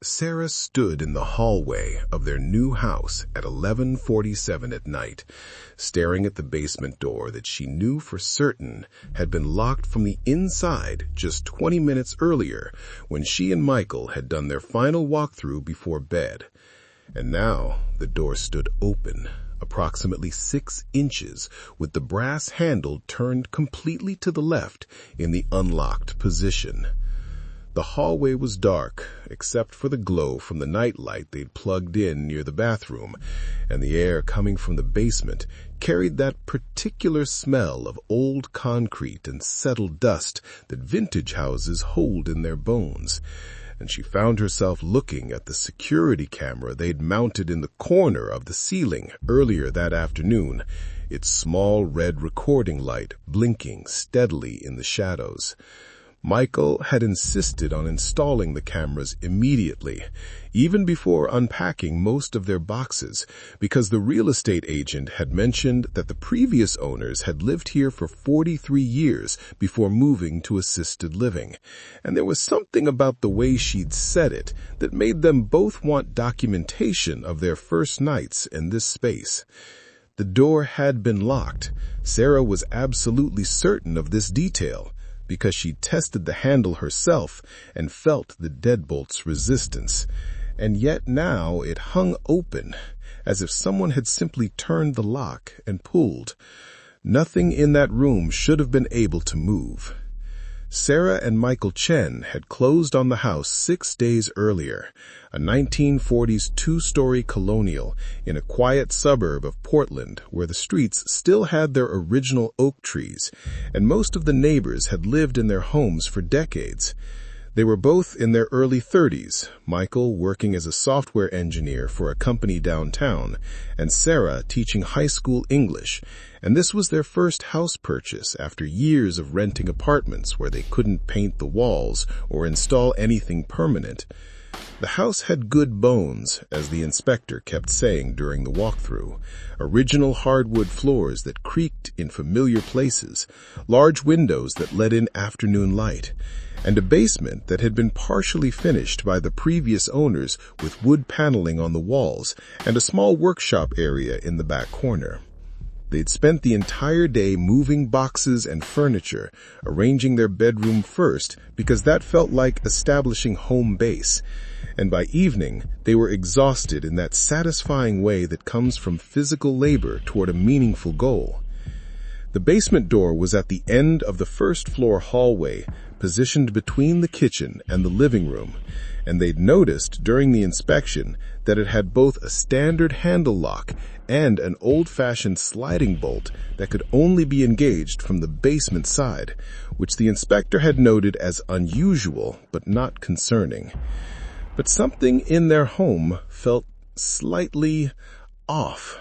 Sarah stood in the hallway of their new house at 11:47 at night, staring at the basement door that she knew for certain had been locked from the inside just 20 minutes earlier when she and Michael had done their final walkthrough before bed. And now the door stood open, approximately 6 inches, with the brass handle turned completely to the left in the unlocked position. The hallway was dark, except for the glow from the nightlight they'd plugged in near the bathroom, and the air coming from the basement carried that particular smell of old concrete and settled dust that vintage houses hold in their bones. And she found herself looking at the security camera they'd mounted in the corner of the ceiling earlier that afternoon, its small red recording light blinking steadily in the shadows. Michael had insisted on installing the cameras immediately, even before unpacking most of their boxes, because the real estate agent had mentioned that the previous owners had lived here for 43 years before moving to assisted living, and there was something about the way she'd said it that made them both want documentation of their first nights in this space. The door had been locked. Sarah was absolutely certain of this detail, because she tested the handle herself and felt the deadbolt's resistance. And yet now it hung open, as if someone had simply turned the lock and pulled. Nothing in that room should have been able to move. Sarah and Michael Chen had closed on the house 6 days earlier, a 1940s 2-story colonial in a quiet suburb of Portland where the streets still had their original oak trees, and most of the neighbors had lived in their homes for decades. They were both in their early 30s, Michael working as a software engineer for a company downtown, and Sarah teaching high school English, and this was their first house purchase after years of renting apartments where they couldn't paint the walls or install anything permanent. The house had good bones, as the inspector kept saying during the walkthrough. Original hardwood floors that creaked in familiar places, large windows that let in afternoon light, and a basement that had been partially finished by the previous owners with wood paneling on the walls and a small workshop area in the back corner. They'd spent the entire day moving boxes and furniture, arranging their bedroom first because that felt like establishing home base. And by evening, they were exhausted in that satisfying way that comes from physical labor toward a meaningful goal. The basement door was at the end of the first-floor hallway, positioned between the kitchen and the living room, and they'd noticed during the inspection that it had both a standard handle lock and an old-fashioned sliding bolt that could only be engaged from the basement side, which the inspector had noted as unusual but not concerning. But something in their home felt slightly off.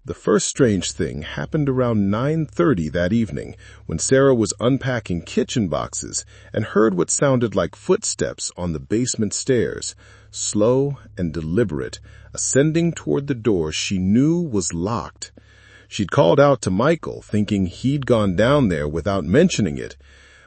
The first strange thing happened around 9:30 that evening when Sarah was unpacking kitchen boxes and heard what sounded like footsteps on the basement stairs, slow and deliberate, ascending toward the door she knew was locked. She'd called out to Michael, thinking he'd gone down there without mentioning it,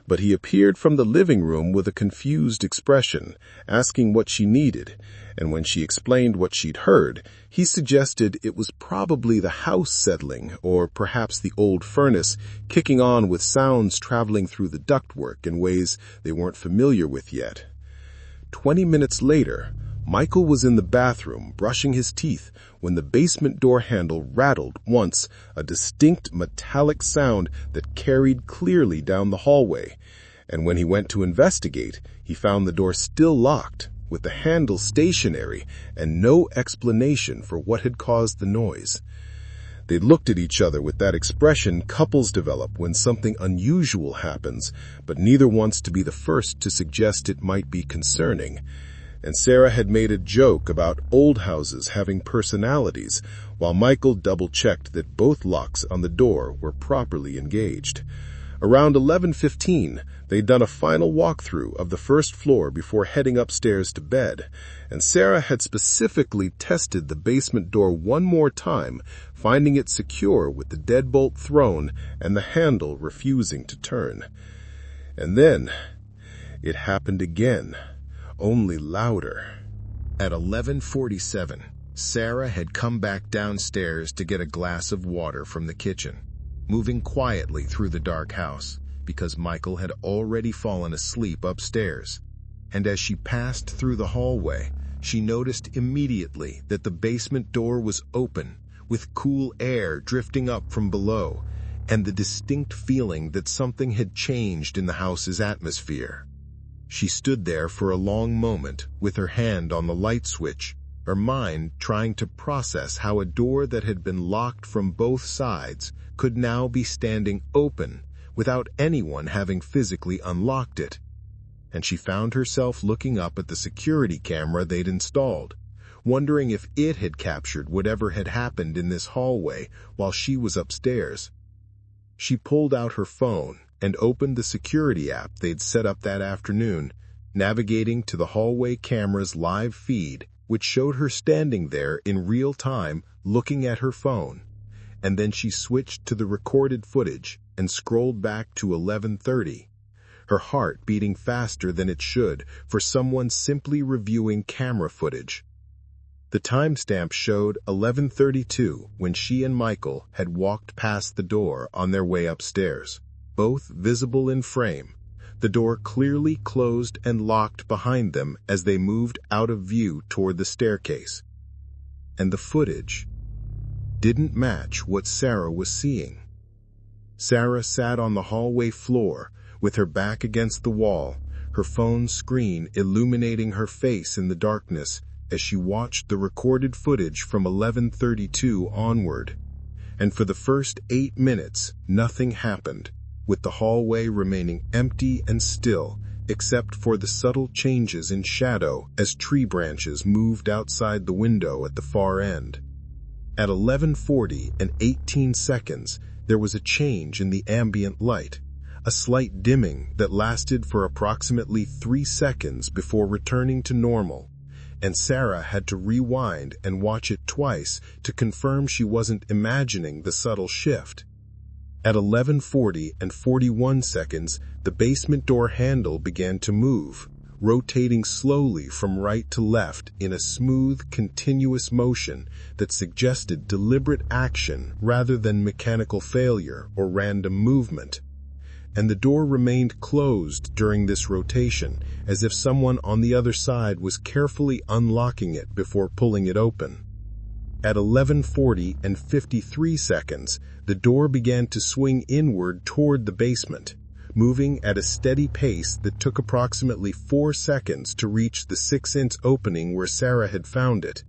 but he appeared from the living room with a confused expression, asking what she needed, and when she explained what she'd heard, he suggested it was probably the house settling, or perhaps the old furnace kicking on with sounds traveling through the ductwork in ways they weren't familiar with yet. 20 minutes later, Michael was in the bathroom brushing his teeth when the basement door handle rattled once, a distinct metallic sound that carried clearly down the hallway. And when he went to investigate, he found the door still locked, with the handle stationary and no explanation for what had caused the noise. They looked at each other with that expression couples develop when something unusual happens, but neither wants to be the first to suggest it might be concerning. And Sarah had made a joke about old houses having personalities, while Michael double-checked that both locks on the door were properly engaged. Around 11:15, they'd done a final walkthrough of the first floor before heading upstairs to bed, and Sarah had specifically tested the basement door one more time, finding it secure with the deadbolt thrown and the handle refusing to turn. And then it happened again. only louder. At 11:47, Sarah had come back downstairs to get a glass of water from the kitchen, moving quietly through the dark house because Michael had already fallen asleep upstairs. And as she passed through the hallway, she noticed immediately that the basement door was open, with cool air drifting up from below, and the distinct feeling that something had changed in the house's atmosphere. She stood there for a long moment with her hand on the light switch, her mind trying to process how a door that had been locked from both sides could now be standing open without anyone having physically unlocked it. And she found herself looking up at the security camera they'd installed, wondering if it had captured whatever had happened in this hallway while she was upstairs. She pulled out her phone and opened the security app they'd set up that afternoon, navigating to the hallway camera's live feed, which showed her standing there in real time looking at her phone. And then she switched to the recorded footage and scrolled back to 11:30. Her heart beating faster than it should for someone simply reviewing camera footage. The timestamp showed 11:32 when she and Michael had walked past the door on their way upstairs, both visible in frame, the door clearly closed and locked behind them as they moved out of view toward the staircase. And the footage didn't match what Sarah was seeing. Sarah sat on the hallway floor, with her back against the wall, her phone screen illuminating her face in the darkness as she watched the recorded footage from 11:32 onward. And for the first 8 minutes, nothing happened, with the hallway remaining empty and still, except for the subtle changes in shadow as tree branches moved outside the window at the far end. At 11:40 and 18 seconds, there was a change in the ambient light, a slight dimming that lasted for approximately 3 seconds before returning to normal, and Sarah had to rewind and watch it twice to confirm she wasn't imagining the subtle shift. At 11:40 and 41 seconds, the basement door handle began to move, rotating slowly from right to left in a smooth, continuous motion that suggested deliberate action rather than mechanical failure or random movement. And the door remained closed during this rotation, as if someone on the other side was carefully unlocking it before pulling it open. At 11:40 and 53 seconds, the door began to swing inward toward the basement, moving at a steady pace that took approximately 4 seconds to reach the 6-inch opening where Sarah had found it.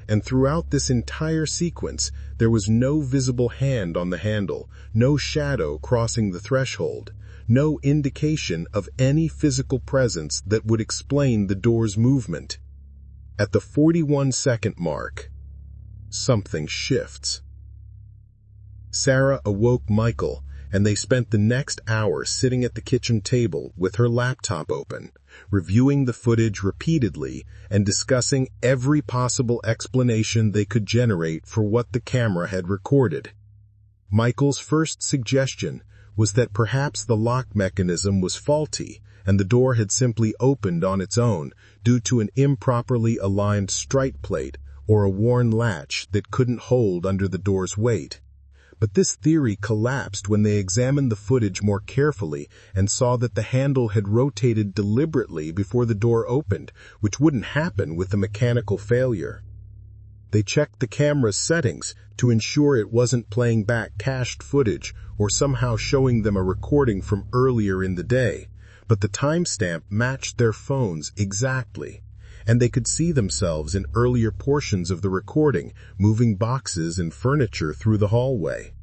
And throughout this entire sequence, there was no visible hand on the handle, no shadow crossing the threshold, no indication of any physical presence that would explain the door's movement. At the 41-second mark, something shifts. Sarah awoke Michael, and they spent the next hour sitting at the kitchen table with her laptop open, reviewing the footage repeatedly and discussing every possible explanation they could generate for what the camera had recorded. Michael's first suggestion was that perhaps the lock mechanism was faulty and the door had simply opened on its own due to an improperly aligned strike plate or a worn latch that couldn't hold under the door's weight. But this theory collapsed when they examined the footage more carefully and saw that the handle had rotated deliberately before the door opened, which wouldn't happen with a mechanical failure. They checked the camera's settings to ensure it wasn't playing back cached footage or somehow showing them a recording from earlier in the day, but the timestamp matched their phones exactly, and they could see themselves in earlier portions of the recording, moving boxes and furniture through the hallway.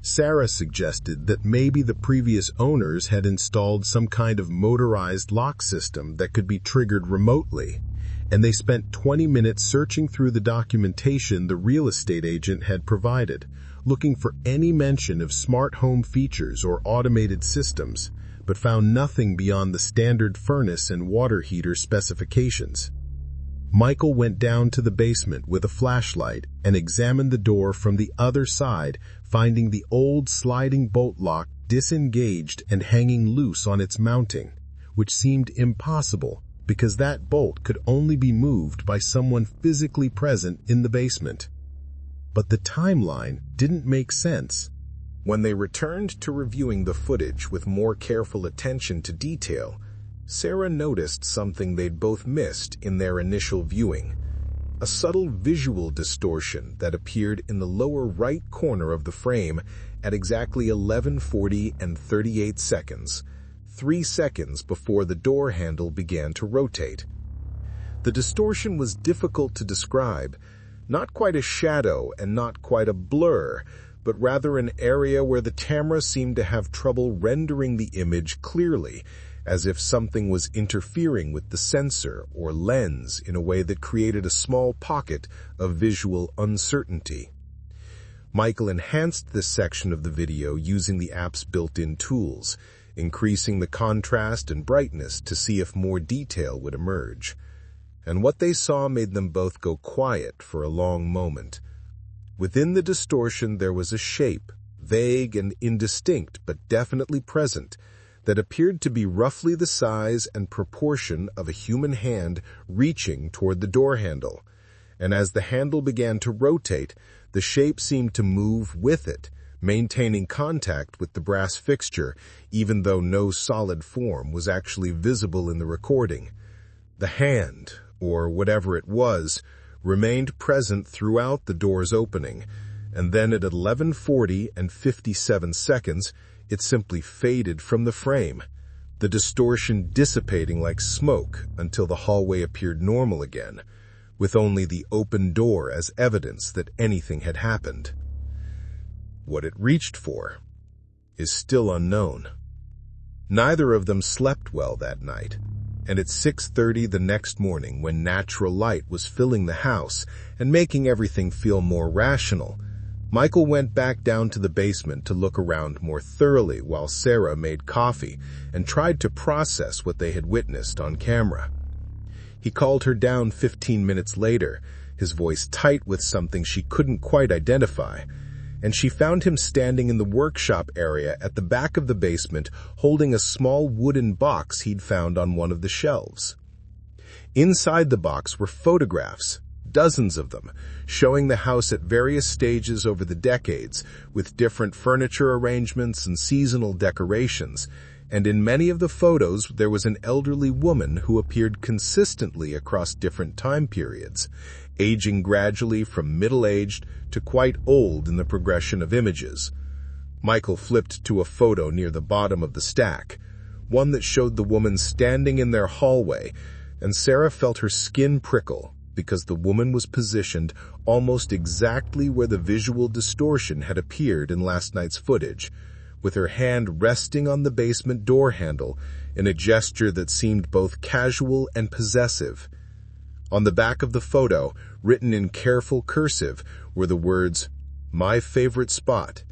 Sarah suggested that maybe the previous owners had installed some kind of motorized lock system that could be triggered remotely, and they spent 20 minutes searching through the documentation the real estate agent had provided, looking for any mention of smart home features or automated systems, but found nothing beyond the standard furnace and water heater specifications. Michael went down to the basement with a flashlight and examined the door from the other side, finding the old sliding bolt lock disengaged and hanging loose on its mounting, which seemed impossible because that bolt could only be moved by someone physically present in the basement. But the timeline didn't make sense. When they returned to reviewing the footage with more careful attention to detail, Sarah noticed something they'd both missed in their initial viewing: a subtle visual distortion that appeared in the lower right corner of the frame at exactly 11:40 and 38 seconds, 3 seconds before the door handle began to rotate. The distortion was difficult to describe, not quite a shadow and not quite a blur, but rather an area where the camera seemed to have trouble rendering the image clearly, as if something was interfering with the sensor or lens in a way that created a small pocket of visual uncertainty. Michael enhanced this section of the video using the app's built-in tools, increasing the contrast and brightness to see if more detail would emerge. And what they saw made them both go quiet for a long moment. Within the distortion there was a shape, vague and indistinct but definitely present, that appeared to be roughly the size and proportion of a human hand reaching toward the door handle. And as the handle began to rotate, the shape seemed to move with it, maintaining contact with the brass fixture, even though no solid form was actually visible in the recording. The hand, or whatever it was, remained present throughout the door's opening, and then at 11:40 and 57 seconds, it simply faded from the frame, the distortion dissipating like smoke until the hallway appeared normal again, with only the open door as evidence that anything had happened. What it reached for is still unknown. Neither of them slept well that night, and at 6:30 the next morning, when natural light was filling the house and making everything feel more rational, Michael went back down to the basement to look around more thoroughly while Sarah made coffee and tried to process what they had witnessed on camera. He called her down 15 minutes later, his voice tight with something she couldn't quite identify, and she found him standing in the workshop area at the back of the basement holding a small wooden box he'd found on one of the shelves. Inside the box were photographs, dozens of them, showing the house at various stages over the decades, with different furniture arrangements and seasonal decorations, and in many of the photos there was an elderly woman who appeared consistently across different time periods, aging gradually from middle-aged to quite old in the progression of images. Michael flipped to a photo near the bottom of the stack, one that showed the woman standing in their hallway, and Sarah felt her skin prickle because the woman was positioned almost exactly where the visual distortion had appeared in last night's footage, with her hand resting on the basement door handle in a gesture that seemed both casual and possessive. On the back of the photo, written in careful cursive, were the words, "My favorite spot,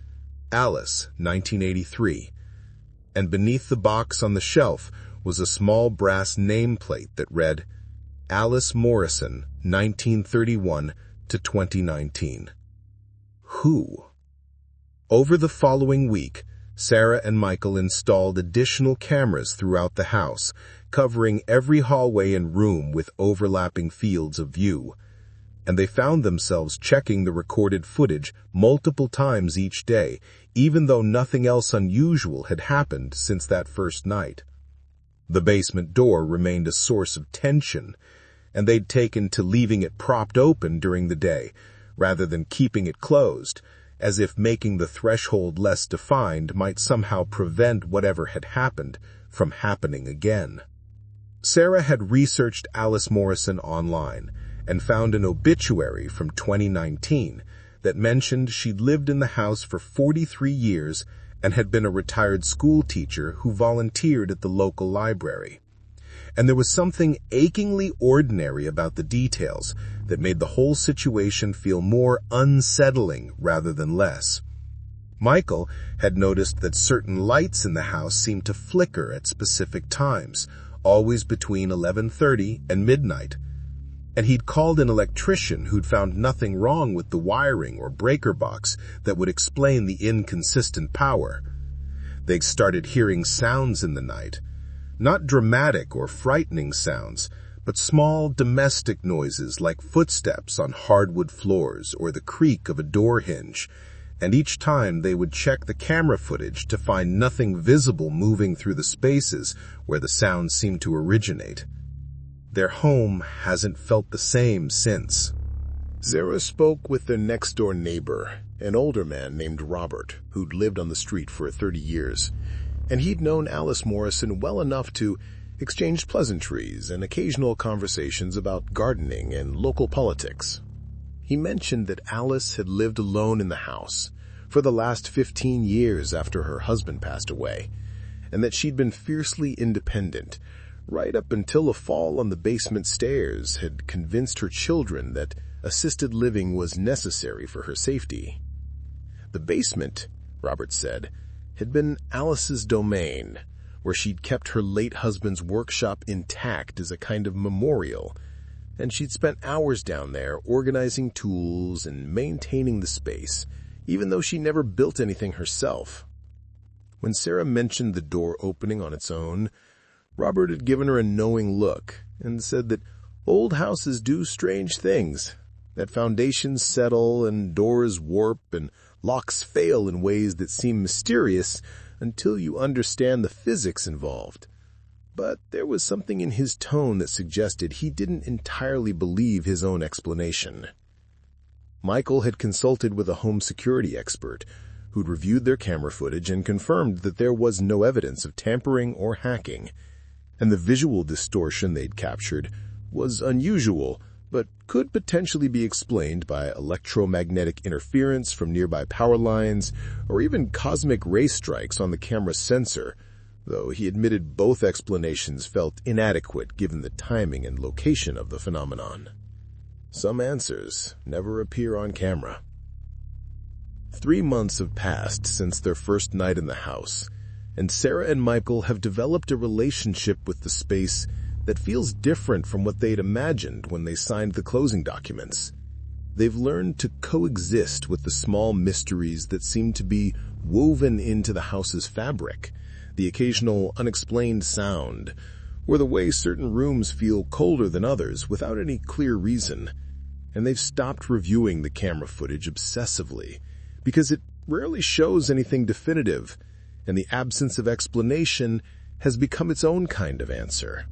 Alice, 1983. And beneath the box on the shelf was a small brass nameplate that read, Alice Morrison, 1931 to 2019. Who? Over the following week, Sarah and Michael installed additional cameras throughout the house, covering every hallway and room with overlapping fields of view, and they found themselves checking the recorded footage multiple times each day, even though nothing else unusual had happened since that first night. The basement door remained a source of tension, and they'd taken to leaving it propped open during the day, rather than keeping it closed, as if making the threshold less defined might somehow prevent whatever had happened from happening again. Sarah had researched Alice Morrison online and found an obituary from 2019 that mentioned she'd lived in the house for 43 years and had been a retired school teacher who volunteered at the local library. And there was something achingly ordinary about the details that made the whole situation feel more unsettling rather than less. Michael had noticed that certain lights in the house seemed to flicker at specific times, always between 11:30 and midnight. And he'd called an electrician who'd found nothing wrong with the wiring or breaker box that would explain the inconsistent power. They started hearing sounds in the night, Not dramatic or frightening sounds, but small domestic noises like footsteps on hardwood floors or the creak of a door hinge, and each time they would check the camera footage to find nothing visible moving through the spaces where the sounds seemed to originate. Their home hasn't felt the same since. Sarah spoke with their next-door neighbor, an older man named Robert, who'd lived on the street for 30 years, and he'd known Alice Morrison well enough to exchange pleasantries and occasional conversations about gardening and local politics. He mentioned that Alice had lived alone in the house for the last 15 years after her husband passed away, and that she'd been fiercely independent, right up until a fall on the basement stairs had convinced her children that assisted living was necessary for her safety. The basement, Robert said, had been Alice's domain, where she'd kept her late husband's workshop intact as a kind of memorial, and she'd spent hours down there organizing tools and maintaining the space, even though she never built anything herself. When Sarah mentioned the door opening on its own, Robert had given her a knowing look and said that old houses do strange things, that foundations settle and doors warp and locks fail in ways that seem mysterious until you understand the physics involved. But there was something in his tone that suggested he didn't entirely believe his own explanation. Michael had consulted with a home security expert who'd reviewed their camera footage and confirmed that there was no evidence of tampering or hacking, and the visual distortion they'd captured was unusual, but could potentially be explained by electromagnetic interference from nearby power lines or even cosmic ray strikes on the camera's sensor, though he admitted both explanations felt inadequate given the timing and location of the phenomenon. Some answers never appear on camera. 3 months have passed since their first night in the house, and Sarah and Michael have developed a relationship with the space that feels different from what they'd imagined when they signed the closing documents. They've learned to coexist with the small mysteries that seem to be woven into the house's fabric, the occasional unexplained sound, or the way certain rooms feel colder than others without any clear reason. And they've stopped reviewing the camera footage obsessively, because it rarely shows anything definitive, and the absence of explanation has become its own kind of answer.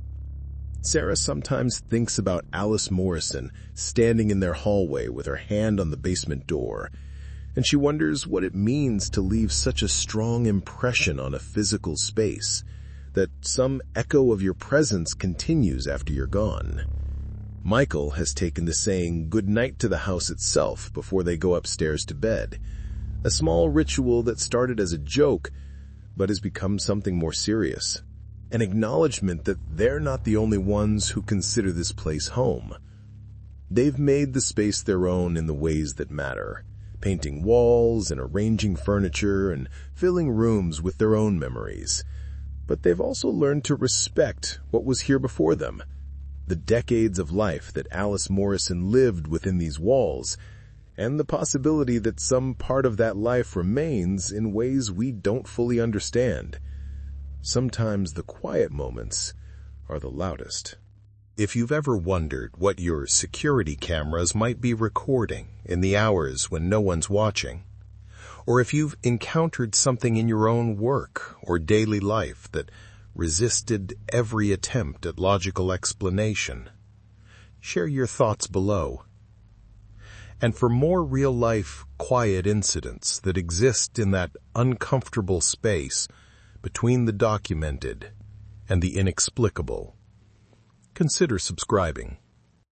Sarah sometimes thinks about Alice Morrison standing in their hallway with her hand on the basement door, and she wonders what it means to leave such a strong impression on a physical space, that some echo of your presence continues after you're gone. Michael has taken to saying goodnight to the house itself before they go upstairs to bed, a small ritual that started as a joke but has become something more serious. An acknowledgement that they're not the only ones who consider this place home. They've made the space their own in the ways that matter, painting walls and arranging furniture and filling rooms with their own memories. But they've also learned to respect what was here before them, the decades of life that Alice Morrison lived within these walls, and the possibility that some part of that life remains in ways we don't fully understand. Sometimes the quiet moments are the loudest. If you've ever wondered what your security cameras might be recording in the hours when no one's watching, or if you've encountered something in your own work or daily life that resisted every attempt at logical explanation, share your thoughts below. And for more real-life, quiet incidents that exist in that uncomfortable space between the documented and the inexplicable, consider subscribing.